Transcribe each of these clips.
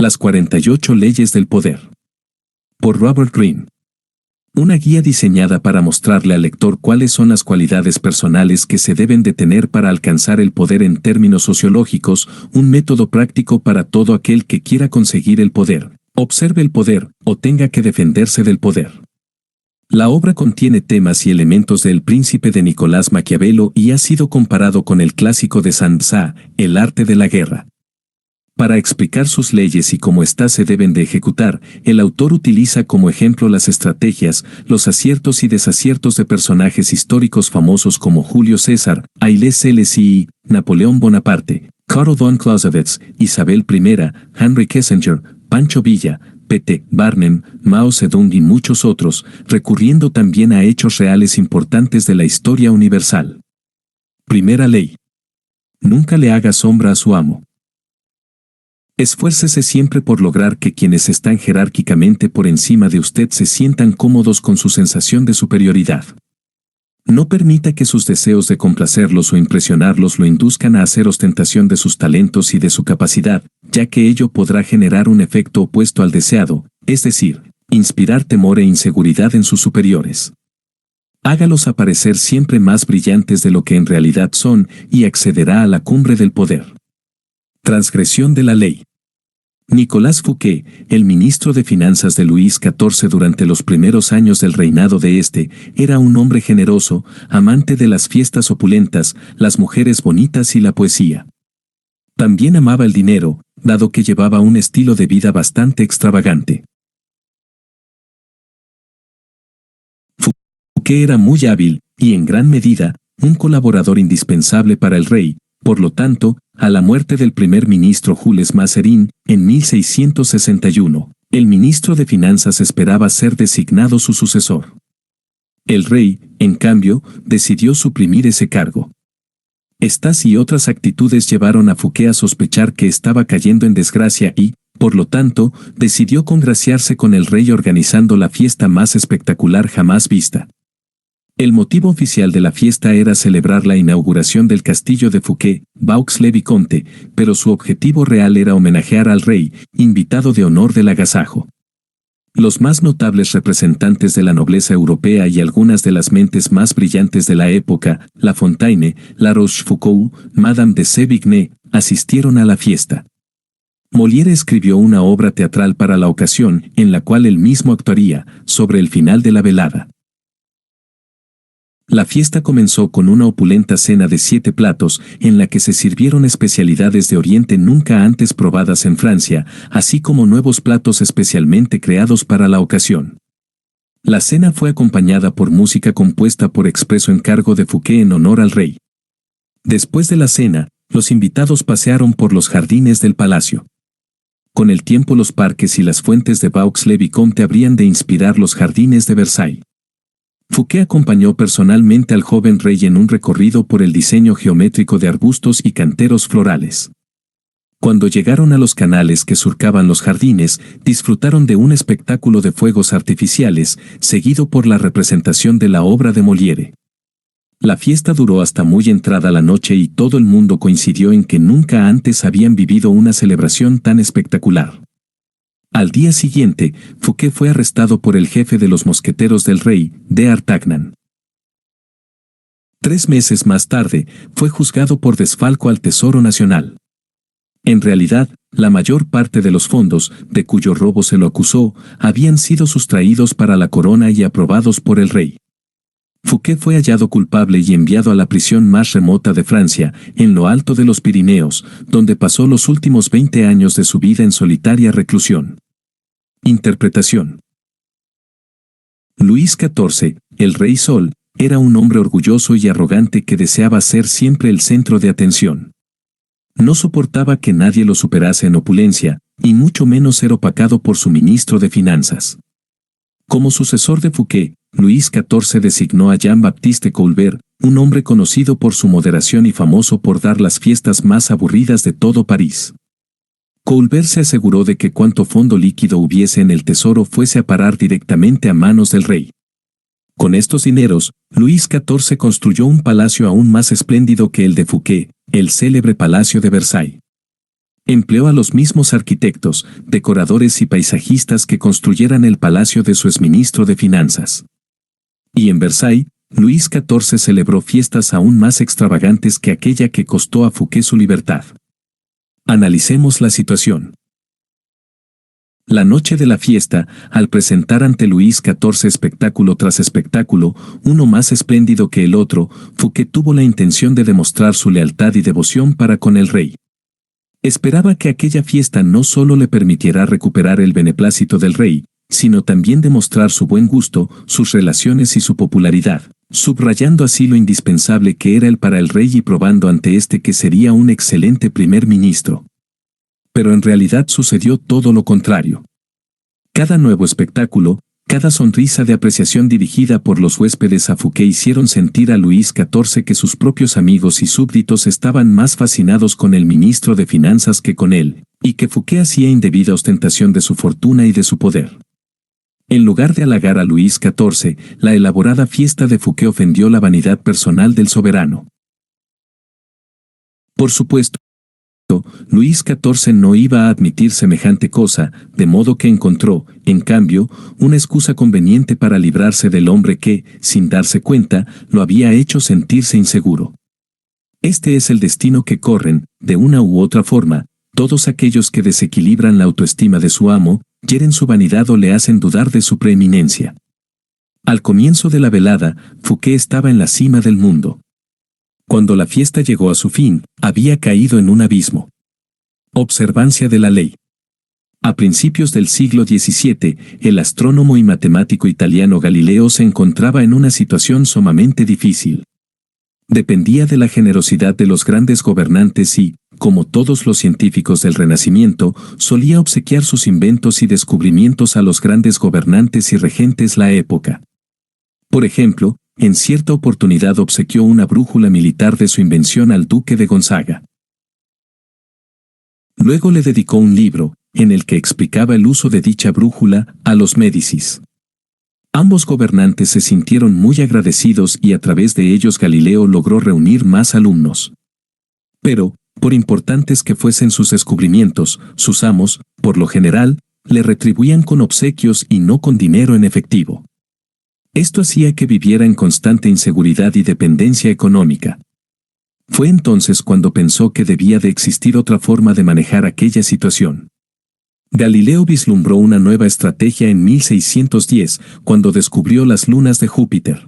Las 48 leyes del poder. Por Robert Greene. Una guía diseñada para mostrarle al lector cuáles son las cualidades personales que se deben de tener para alcanzar el poder en términos sociológicos, un método práctico para todo aquel que quiera conseguir el poder, observe el poder o tenga que defenderse del poder. La obra contiene temas y elementos de El Príncipe de Nicolás Maquiavelo y ha sido comparado con el clásico de Saint-Saëns, El arte de la guerra. Para explicar sus leyes y cómo éstas se deben de ejecutar, el autor utiliza como ejemplo las estrategias, los aciertos y desaciertos de personajes históricos famosos como Julio César, Haile Selassie, Napoleón Bonaparte, Karl von Clausewitz, Isabel I, Henry Kissinger, Pancho Villa, P.T. Barnum, Mao Zedong y muchos otros, recurriendo también a hechos reales importantes de la historia universal. Primera ley. Nunca le haga sombra a su amo. Esfuércese siempre por lograr que quienes están jerárquicamente por encima de usted se sientan cómodos con su sensación de superioridad. No permita que sus deseos de complacerlos o impresionarlos lo induzcan a hacer ostentación de sus talentos y de su capacidad, ya que ello podrá generar un efecto opuesto al deseado, es decir, inspirar temor e inseguridad en sus superiores. Hágalos aparecer siempre más brillantes de lo que en realidad son y accederá a la cumbre del poder. Transgresión de la ley. Nicolas Fouquet, el ministro de Finanzas de Luis XIV durante los primeros años del reinado de este, era un hombre generoso, amante de las fiestas opulentas, las mujeres bonitas y la poesía. También amaba el dinero, dado que llevaba un estilo de vida bastante extravagante. Fouquet era muy hábil, y en gran medida, un colaborador indispensable para el rey. Por lo tanto, a la muerte del primer ministro Jules Mazarin, en 1661, el ministro de Finanzas esperaba ser designado su sucesor. El rey, en cambio, decidió suprimir ese cargo. Estas y otras actitudes llevaron a Fouquet a sospechar que estaba cayendo en desgracia y, por lo tanto, decidió congraciarse con el rey organizando la fiesta más espectacular jamás vista. El motivo oficial de la fiesta era celebrar la inauguración del castillo de Fouquet, Vaux-le-Vicomte, pero su objetivo real era homenajear al rey, invitado de honor del agasajo. Los más notables representantes de la nobleza europea y algunas de las mentes más brillantes de la época, La Fontaine, La Rochefoucauld, Madame de Sévigné, asistieron a la fiesta. Molière escribió una obra teatral para la ocasión, en la cual él mismo actuaría, sobre el final de la velada. La fiesta comenzó con una opulenta cena de 7 platos, en la que se sirvieron especialidades de Oriente nunca antes probadas en Francia, así como nuevos platos especialmente creados para la ocasión. La cena fue acompañada por música compuesta por expreso encargo de Fouquet en honor al rey. Después de la cena, los invitados pasearon por los jardines del palacio. Con el tiempo los parques y las fuentes de Vaux-le-Vicomte habrían de inspirar los jardines de Versailles. Fouquet acompañó personalmente al joven rey en un recorrido por el diseño geométrico de arbustos y canteros florales. Cuando llegaron a los canales que surcaban los jardines, disfrutaron de un espectáculo de fuegos artificiales, seguido por la representación de la obra de Molière. La fiesta duró hasta muy entrada la noche y todo el mundo coincidió en que nunca antes habían vivido una celebración tan espectacular. Al día siguiente, Fouquet fue arrestado por el jefe de los mosqueteros del rey, d'Artagnan. 3 meses más tarde, fue juzgado por desfalco al Tesoro Nacional. En realidad, la mayor parte de los fondos, de cuyo robo se lo acusó, habían sido sustraídos para la corona y aprobados por el rey. Fouquet fue hallado culpable y enviado a la prisión más remota de Francia, en lo alto de los Pirineos, donde pasó los últimos 20 años de su vida en solitaria reclusión. Interpretación. Luis XIV, el Rey Sol, era un hombre orgulloso y arrogante que deseaba ser siempre el centro de atención. No soportaba que nadie lo superase en opulencia, y mucho menos ser opacado por su ministro de Finanzas. Como sucesor de Fouquet, Luis XIV designó a Jean-Baptiste Colbert, un hombre conocido por su moderación y famoso por dar las fiestas más aburridas de todo París. Colbert se aseguró de que cuanto fondo líquido hubiese en el tesoro fuese a parar directamente a manos del rey. Con estos dineros, Luis XIV construyó un palacio aún más espléndido que el de Fouquet, el célebre Palacio de Versailles. Empleó a los mismos arquitectos, decoradores y paisajistas que construyeran el palacio de su exministro de Finanzas. Y en Versailles, Luis XIV celebró fiestas aún más extravagantes que aquella que costó a Fouquet su libertad. Analicemos la situación. La noche de la fiesta, al presentar ante Luis XIV espectáculo tras espectáculo, uno más espléndido que el otro, Fouquet tuvo la intención de demostrar su lealtad y devoción para con el rey. Esperaba que aquella fiesta no solo le permitiera recuperar el beneplácito del rey, sino también demostrar su buen gusto, sus relaciones y su popularidad, subrayando así lo indispensable que era él para el rey y probando ante éste que sería un excelente primer ministro. Pero en realidad sucedió todo lo contrario. Cada nuevo espectáculo, cada sonrisa de apreciación dirigida por los huéspedes a Fouquet hicieron sentir a Luis XIV que sus propios amigos y súbditos estaban más fascinados con el ministro de Finanzas que con él, y que Fouquet hacía indebida ostentación de su fortuna y de su poder. En lugar de halagar a Luis XIV, la elaborada fiesta de Fouquet ofendió la vanidad personal del soberano. Por supuesto, Luis XIV no iba a admitir semejante cosa, de modo que encontró, en cambio, una excusa conveniente para librarse del hombre que, sin darse cuenta, lo había hecho sentirse inseguro. Este es el destino que corren, de una u otra forma, todos aquellos que desequilibran la autoestima de su amo, hieren su vanidad o le hacen dudar de su preeminencia. Al comienzo de la velada, Fouquet estaba en la cima del mundo. Cuando la fiesta llegó a su fin, había caído en un abismo. Observancia de la ley. A principios del siglo XVII, el astrónomo y matemático italiano Galileo se encontraba en una situación sumamente difícil. Dependía de la generosidad de los grandes gobernantes y, como todos los científicos del Renacimiento, solía obsequiar sus inventos y descubrimientos a los grandes gobernantes y regentes la época. Por ejemplo, en cierta oportunidad obsequió una brújula militar de su invención al duque de Gonzaga. Luego le dedicó un libro, en el que explicaba el uso de dicha brújula, a los Médicis. Ambos gobernantes se sintieron muy agradecidos y a través de ellos Galileo logró reunir más alumnos. Pero, por importantes que fuesen sus descubrimientos, sus amos, por lo general, le retribuían con obsequios y no con dinero en efectivo. Esto hacía que viviera en constante inseguridad y dependencia económica. Fue entonces cuando pensó que debía de existir otra forma de manejar aquella situación. Galileo vislumbró una nueva estrategia en 1610, cuando descubrió las lunas de Júpiter.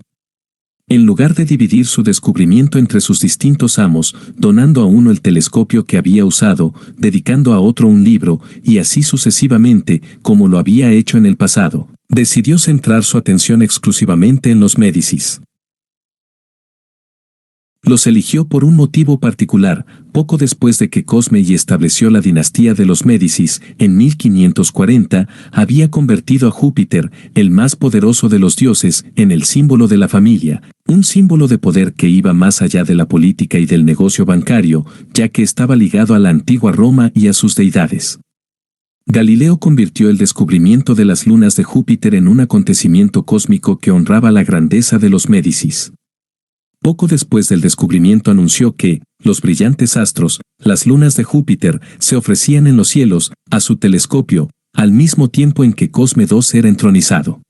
En lugar de dividir su descubrimiento entre sus distintos amos, donando a uno el telescopio que había usado, dedicando a otro un libro, y así sucesivamente, como lo había hecho en el pasado, decidió centrar su atención exclusivamente en los Médicis. Los eligió por un motivo particular. Poco después de que Cosme y estableció la dinastía de los Médicis, en 1540, había convertido a Júpiter, el más poderoso de los dioses, en el símbolo de la familia, un símbolo de poder que iba más allá de la política y del negocio bancario, ya que estaba ligado a la antigua Roma y a sus deidades. Galileo convirtió el descubrimiento de las lunas de Júpiter en un acontecimiento cósmico que honraba la grandeza de los Médicis. Poco después del descubrimiento anunció que, los brillantes astros, las lunas de Júpiter, se ofrecían en los cielos, a su telescopio, al mismo tiempo en que Cosme II era entronizado.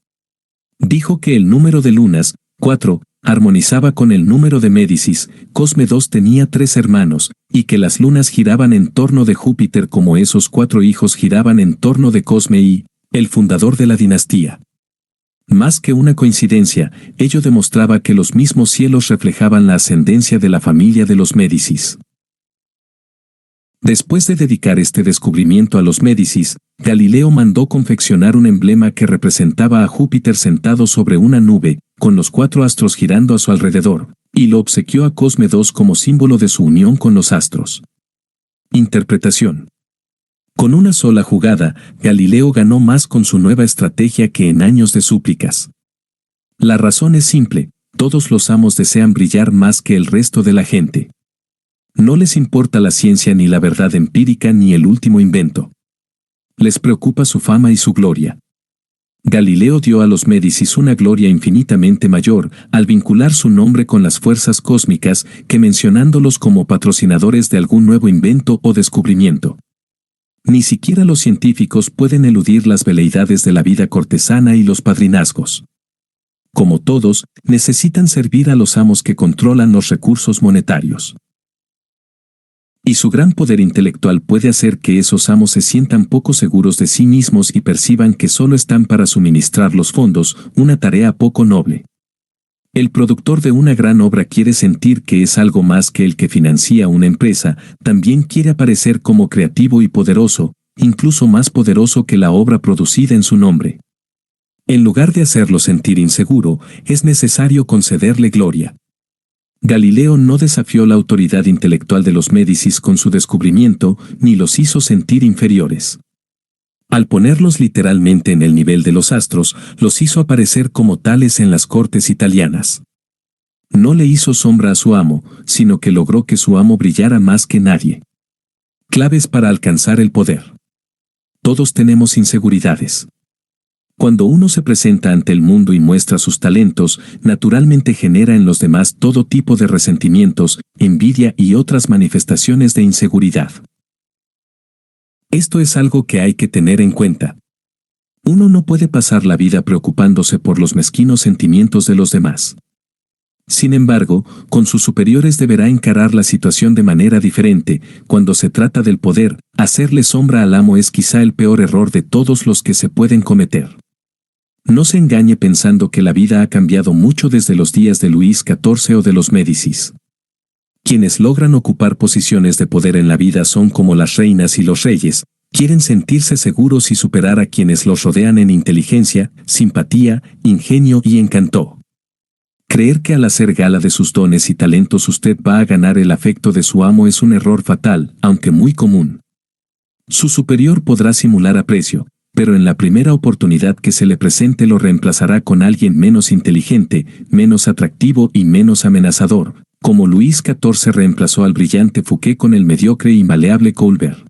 Dijo que el número de lunas, 4, armonizaba con el número de Médicis. Cosme II tenía 3 hermanos, y que las lunas giraban en torno de Júpiter como esos 4 hijos giraban en torno de Cosme I, el fundador de la dinastía. Más que una coincidencia, ello demostraba que los mismos cielos reflejaban la ascendencia de la familia de los Médicis. Después de dedicar este descubrimiento a los Médicis, Galileo mandó confeccionar un emblema que representaba a Júpiter sentado sobre una nube, con los 4 astros girando a su alrededor, y lo obsequió a Cosme II como símbolo de su unión con los astros. Interpretación. Con una sola jugada, Galileo ganó más con su nueva estrategia que en años de súplicas. La razón es simple: todos los amos desean brillar más que el resto de la gente. No les importa la ciencia ni la verdad empírica ni el último invento. Les preocupa su fama y su gloria. Galileo dio a los Médicis una gloria infinitamente mayor, al vincular su nombre con las fuerzas cósmicas, que mencionándolos como patrocinadores de algún nuevo invento o descubrimiento. Ni siquiera los científicos pueden eludir las veleidades de la vida cortesana y los padrinazgos. Como todos, necesitan servir a los amos que controlan los recursos monetarios. Y su gran poder intelectual puede hacer que esos amos se sientan poco seguros de sí mismos y perciban que solo están para suministrar los fondos, una tarea poco noble. El productor de una gran obra quiere sentir que es algo más que el que financia una empresa, también quiere aparecer como creativo y poderoso, incluso más poderoso que la obra producida en su nombre. En lugar de hacerlo sentir inseguro, es necesario concederle gloria. Galileo no desafió la autoridad intelectual de los Médicis con su descubrimiento, ni los hizo sentir inferiores. Al ponerlos literalmente en el nivel de los astros, los hizo aparecer como tales en las cortes italianas. No le hizo sombra a su amo, sino que logró que su amo brillara más que nadie. Claves para alcanzar el poder. Todos tenemos inseguridades. Cuando uno se presenta ante el mundo y muestra sus talentos, naturalmente genera en los demás todo tipo de resentimientos, envidia y otras manifestaciones de inseguridad. Esto es algo que hay que tener en cuenta. Uno no puede pasar la vida preocupándose por los mezquinos sentimientos de los demás. Sin embargo, con sus superiores deberá encarar la situación de manera diferente. Cuando se trata del poder, hacerle sombra al amo es quizá el peor error de todos los que se pueden cometer. No se engañe pensando que la vida ha cambiado mucho desde los días de Luis XIV o de los Médicis. Quienes logran ocupar posiciones de poder en la vida son como las reinas y los reyes, quieren sentirse seguros y superar a quienes los rodean en inteligencia, simpatía, ingenio y encanto. Creer que al hacer gala de sus dones y talentos usted va a ganar el afecto de su amo es un error fatal, aunque muy común. Su superior podrá simular aprecio, pero en la primera oportunidad que se le presente lo reemplazará con alguien menos inteligente, menos atractivo y menos amenazador, como Luis XIV reemplazó al brillante Fouquet con el mediocre y maleable Colbert.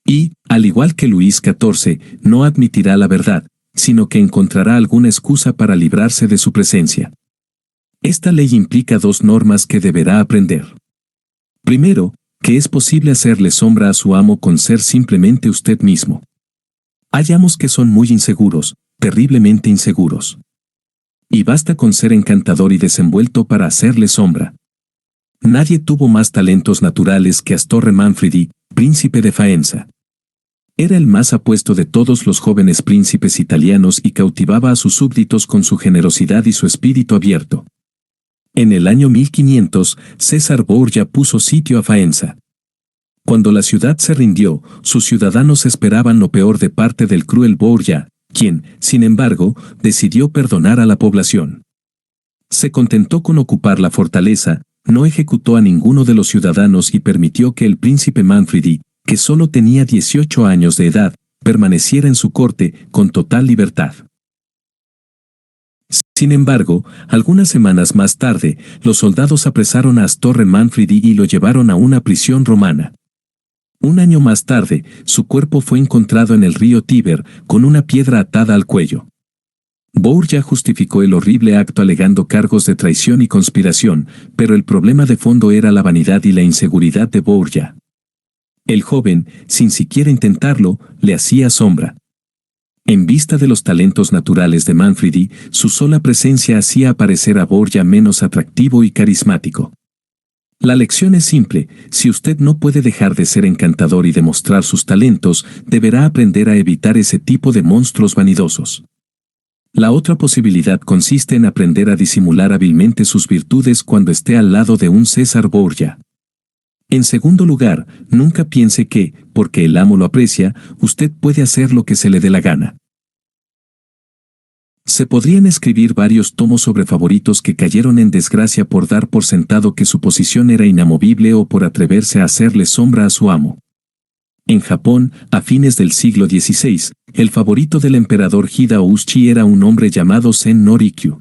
Y, al igual que Luis XIV, no admitirá la verdad, sino que encontrará alguna excusa para librarse de su presencia. Esta ley implica dos normas que deberá aprender. Primero, que es posible hacerle sombra a su amo con ser simplemente usted mismo. Hay amos que son muy inseguros, terriblemente inseguros. Y basta con ser encantador y desenvuelto para hacerle sombra. Nadie tuvo más talentos naturales que Astorre Manfredi, príncipe de Faenza. Era el más apuesto de todos los jóvenes príncipes italianos y cautivaba a sus súbditos con su generosidad y su espíritu abierto. En el año 1500, César Borgia puso sitio a Faenza. Cuando la ciudad se rindió, sus ciudadanos esperaban lo peor de parte del cruel Borgia, quien, sin embargo, decidió perdonar a la población. Se contentó con ocupar la fortaleza, no ejecutó a ninguno de los ciudadanos y permitió que el príncipe Manfredi, que solo tenía 18 años de edad, permaneciera en su corte con total libertad. Sin embargo, algunas semanas más tarde, los soldados apresaron a Astorre Manfredi y lo llevaron a una prisión romana. Un año más tarde, su cuerpo fue encontrado en el río Tíber, con una piedra atada al cuello. Borgia justificó el horrible acto alegando cargos de traición y conspiración, pero el problema de fondo era la vanidad y la inseguridad de Borgia. El joven, sin siquiera intentarlo, le hacía sombra. En vista de los talentos naturales de Manfredi, su sola presencia hacía aparecer a Borgia menos atractivo y carismático. La lección es simple: si usted no puede dejar de ser encantador y demostrar sus talentos, deberá aprender a evitar ese tipo de monstruos vanidosos. La otra posibilidad consiste en aprender a disimular hábilmente sus virtudes cuando esté al lado de un César Borgia. En segundo lugar, nunca piense que, porque el amo lo aprecia, usted puede hacer lo que se le dé la gana. Se podrían escribir varios tomos sobre favoritos que cayeron en desgracia por dar por sentado que su posición era inamovible o por atreverse a hacerle sombra a su amo. En Japón, a fines del siglo XVI, el favorito del emperador Hideyoshi era un hombre llamado Sen no Rikyu.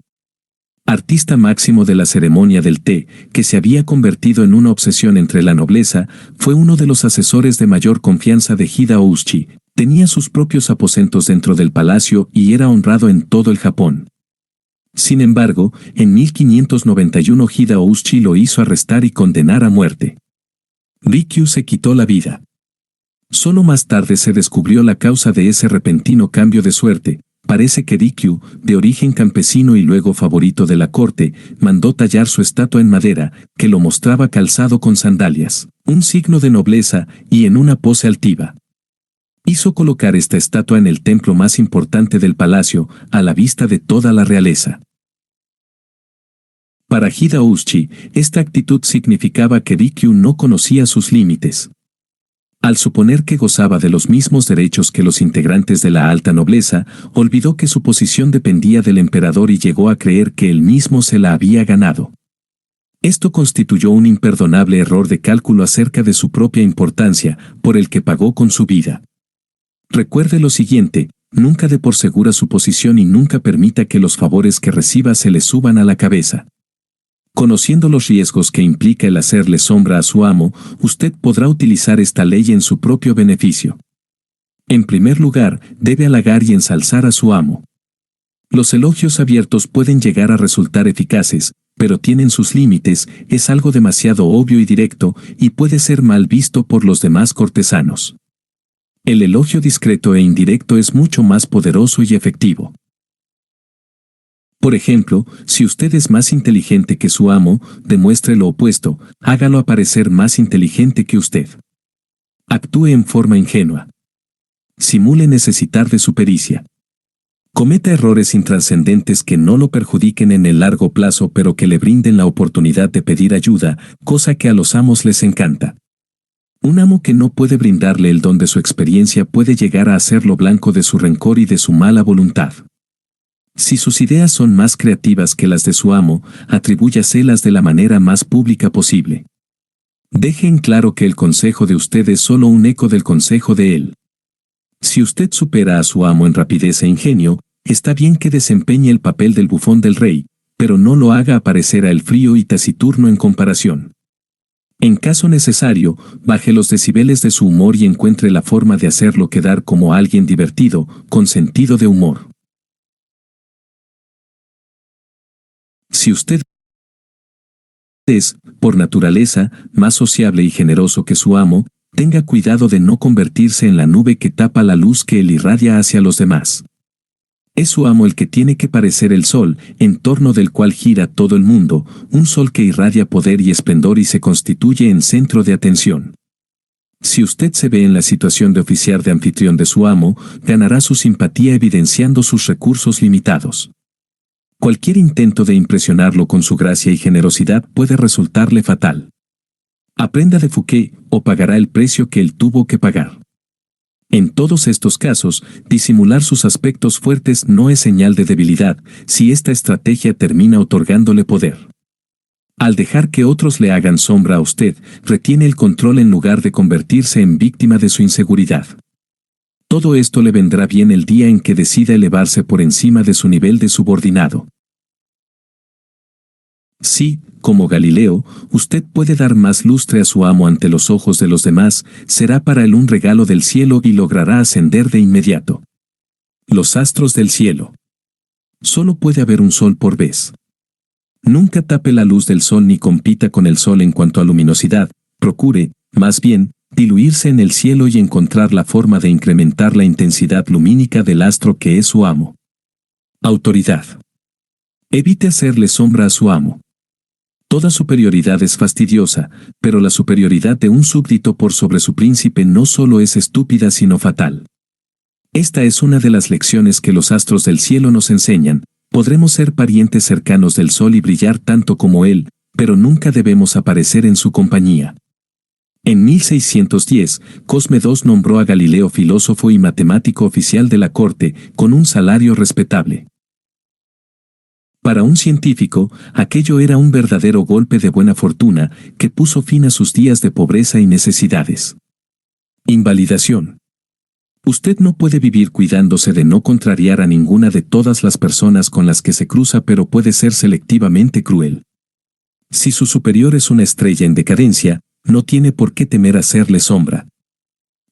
Artista máximo de la ceremonia del té, que se había convertido en una obsesión entre la nobleza, fue uno de los asesores de mayor confianza de Hideyoshi. Tenía sus propios aposentos dentro del palacio y era honrado en todo el Japón. Sin embargo, en 1591 Hideyoshi lo hizo arrestar y condenar a muerte. Rikyu se quitó la vida. Solo más tarde se descubrió la causa de ese repentino cambio de suerte. Parece que Rikyū, de origen campesino y luego favorito de la corte, mandó tallar su estatua en madera, que lo mostraba calzado con sandalias, un signo de nobleza, y en una pose altiva. Hizo colocar esta estatua en el templo más importante del palacio, a la vista de toda la realeza. Para Hidauchi, esta actitud significaba que Rikyū no conocía sus límites. Al suponer que gozaba de los mismos derechos que los integrantes de la alta nobleza, olvidó que su posición dependía del emperador y llegó a creer que él mismo se la había ganado. Esto constituyó un imperdonable error de cálculo acerca de su propia importancia, por el que pagó con su vida. Recuerde lo siguiente: nunca dé por segura su posición y nunca permita que los favores que reciba se le suban a la cabeza. Conociendo los riesgos que implica el hacerle sombra a su amo, usted podrá utilizar esta ley en su propio beneficio. En primer lugar, debe halagar y ensalzar a su amo. Los elogios abiertos pueden llegar a resultar eficaces, pero tienen sus límites, es algo demasiado obvio y directo, y puede ser mal visto por los demás cortesanos. El elogio discreto e indirecto es mucho más poderoso y efectivo. Por ejemplo, si usted es más inteligente que su amo, demuestre lo opuesto, hágalo aparecer más inteligente que usted. Actúe en forma ingenua. Simule necesitar de su pericia. Cometa errores intrascendentes que no lo perjudiquen en el largo plazo pero que le brinden la oportunidad de pedir ayuda, cosa que a los amos les encanta. Un amo que no puede brindarle el don de su experiencia puede llegar a hacerlo blanco de su rencor y de su mala voluntad. Si sus ideas son más creativas que las de su amo, atribúyaselas de la manera más pública posible. Deje en claro que el consejo de usted es solo un eco del consejo de él. Si usted supera a su amo en rapidez e ingenio, está bien que desempeñe el papel del bufón del rey, pero no lo haga aparecer a él frío y taciturno en comparación. En caso necesario, baje los decibeles de su humor y encuentre la forma de hacerlo quedar como alguien divertido, con sentido de humor. Si usted es, por naturaleza, más sociable y generoso que su amo, tenga cuidado de no convertirse en la nube que tapa la luz que él irradia hacia los demás. Es su amo el que tiene que parecer el sol, en torno del cual gira todo el mundo, un sol que irradia poder y esplendor y se constituye en centro de atención. Si usted se ve en la situación de oficiar de anfitrión de su amo, ganará su simpatía evidenciando sus recursos limitados. Cualquier intento de impresionarlo con su gracia y generosidad puede resultarle fatal. Aprenda de Fouquet, o pagará el precio que él tuvo que pagar. En todos estos casos, disimular sus aspectos fuertes no es señal de debilidad, si esta estrategia termina otorgándole poder. Al dejar que otros le hagan sombra a usted, retiene el control en lugar de convertirse en víctima de su inseguridad. Todo esto le vendrá bien el día en que decida elevarse por encima de su nivel de subordinado. Si, como Galileo, usted puede dar más lustre a su amo ante los ojos de los demás, será para él un regalo del cielo y logrará ascender de inmediato. Los astros del cielo. Solo puede haber un sol por vez. Nunca tape la luz del sol ni compita con el sol en cuanto a luminosidad, procure, más bien, diluirse en el cielo y encontrar la forma de incrementar la intensidad lumínica del astro que es su amo. Autoridad. Evite hacerle sombra a su amo. Toda superioridad es fastidiosa, pero la superioridad de un súbdito por sobre su príncipe no solo es estúpida sino fatal. Esta es una de las lecciones que los astros del cielo nos enseñan. Podremos ser parientes cercanos del sol y brillar tanto como él, pero nunca debemos aparecer en su compañía. En 1610, Cosme II nombró a Galileo filósofo y matemático oficial de la corte, con un salario respetable. Para un científico, aquello era un verdadero golpe de buena fortuna, que puso fin a sus días de pobreza y necesidades. Invalidación. Usted no puede vivir cuidándose de no contrariar a ninguna de todas las personas con las que se cruza, pero puede ser selectivamente cruel. Si su superior es una estrella en decadencia, no tiene por qué temer hacerle sombra.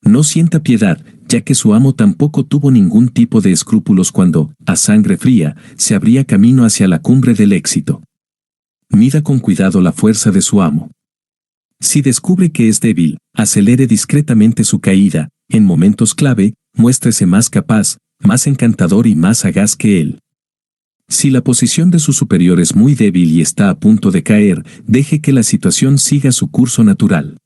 No sienta piedad, ya que su amo tampoco tuvo ningún tipo de escrúpulos cuando, a sangre fría, se abría camino hacia la cumbre del éxito. Mida con cuidado la fuerza de su amo. Si descubre que es débil, acelere discretamente su caída. En momentos clave, muéstrese más capaz, más encantador y más sagaz que él. Si la posición de su superior es muy débil y está a punto de caer, deje que la situación siga su curso natural.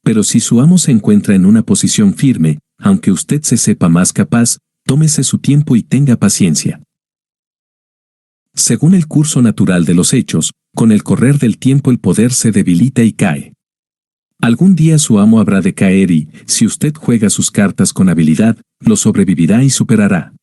Pero si su amo se encuentra en una posición firme, aunque usted se sepa más capaz, tómese su tiempo y tenga paciencia. Según el curso natural de los hechos, con el correr del tiempo el poder se debilita y cae. Algún día su amo habrá de caer y, si usted juega sus cartas con habilidad, lo sobrevivirá y superará.